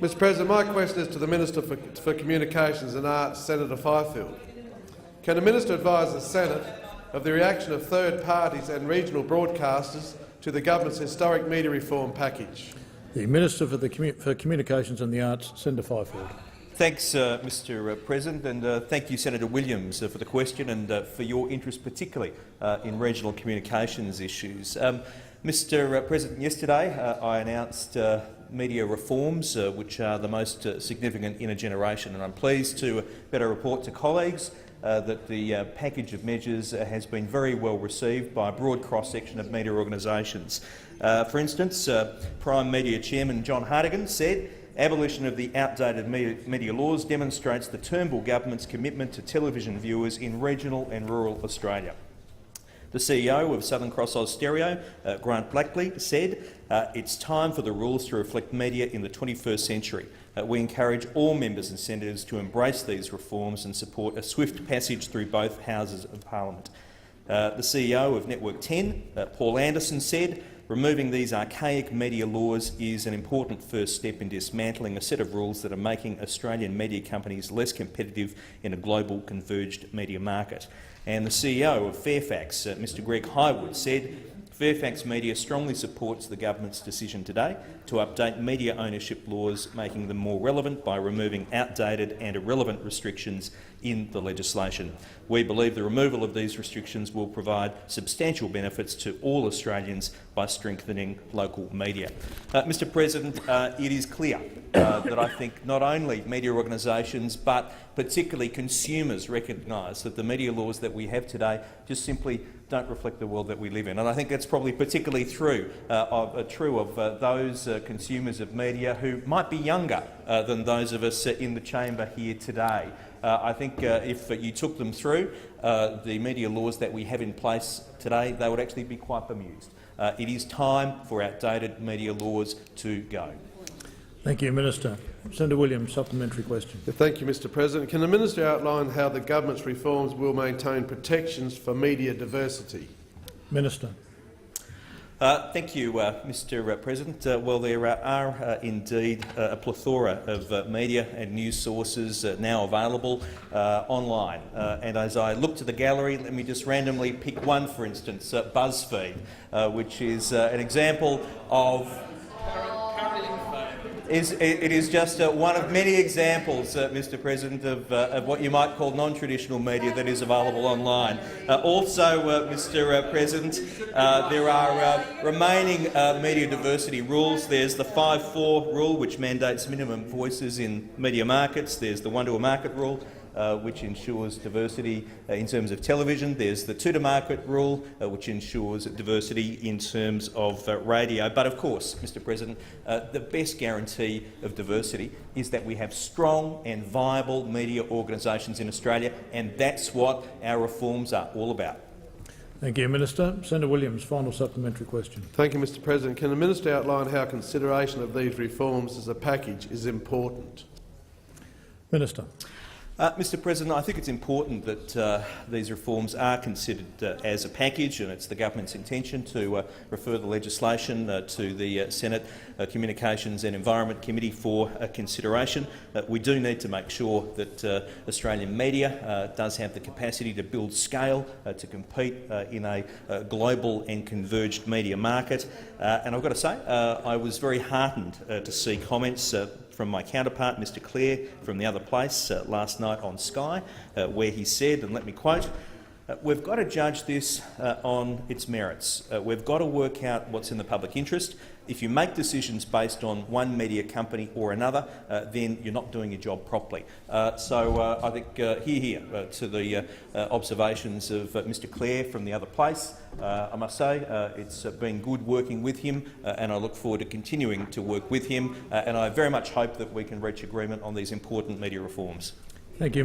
Mr President, my question is to the Minister for Communications and Arts, Senator Fifield. Can the Minister advise the Senate of the reaction of third parties and regional broadcasters to the government's historic media reform package? The Minister for Communications and the Arts, Senator Fifield. Thanks, Mr President, and thank you, Senator Williams, for the question and for your interest particularly in regional communications issues. Mr President, yesterday I announced media reforms which are the most significant in a generation, and I'm pleased to better report to colleagues that the package of measures has been very well received by a broad cross-section of media organisations. For instance, Prime Media Chairman John Hartigan said, "Abolition of the outdated media laws demonstrates the Turnbull government's commitment to television viewers in regional and rural Australia." The CEO of Southern Cross Austereo, Grant Blackley, said, "It's time for the rules to reflect media in the 21st century. We encourage all members and senators to embrace these reforms and support a swift passage through both houses of parliament." The CEO of Network 10, Paul Anderson, said, "Removing these archaic media laws is an important first step in dismantling a set of rules that are making Australian media companies less competitive in a global converged media market." And the CEO of Fairfax, Mr Greg Highwood, said, "Fairfax Media strongly supports the government's decision today to update media ownership laws, making them more relevant by removing outdated and irrelevant restrictions in the legislation. We believe the removal of these restrictions will provide substantial benefits to all Australians by strengthening local media." Mr President, it is clear that I think not only media organisations but particularly consumers recognise that the media laws that we have today just simply don't reflect the world that we live in. And I think that's probably particularly true of those consumers of media who might be younger than those of us in the chamber here today. I think if you took them through the media laws that we have in place today, they would actually be quite bemused. It is time for outdated media laws to go. Thank you, Minister. Senator Williams, supplementary question. Thank you, Mr President. Can the Minister outline how the government's reforms will maintain protections for media diversity? Minister. Thank you, Mr President. Well, there are indeed a plethora of media and news sources now available online. And as I look to the gallery, let me just randomly pick one, for instance, BuzzFeed, which is an example of It is just one of many examples, Mr President, of what you might call non-traditional media that is available online. Also, Mr President, there are remaining media diversity rules. There's the 5-4 rule, which mandates minimum voices in media markets. There's the 1-to-a-market rule, which ensures diversity in terms of television. There's the 2-to-market rule, which ensures diversity in terms of radio. But of course, Mr President, the best guarantee of diversity is that we have strong and viable media organisations in Australia, and that's what our reforms are all about. Thank you, Minister. Senator Williams, final supplementary question. Thank you, Mr President. Can the Minister outline how consideration of these reforms as a package is important? Minister. Mr President, I think it's important that these reforms are considered as a package, and it's the government's intention to refer the legislation to the Senate Communications and Environment Committee for consideration. We do need to make sure that Australian media does have the capacity to build scale to compete in a global and converged media market. And I've got to say, I was very heartened to see comments from my counterpart, Mr Clare, from the other place last night on Sky, where he said, and let me quote, "We've got to judge this on its merits. We've got to work out what's in the public interest. If you make decisions based on one media company or another, then you're not doing your job properly." So I think hear to the observations of Mr Clare from the other place. I must say it's been good working with him, and I look forward to continuing to work with him, and I very much hope that we can reach agreement on these important media reforms. Thank you.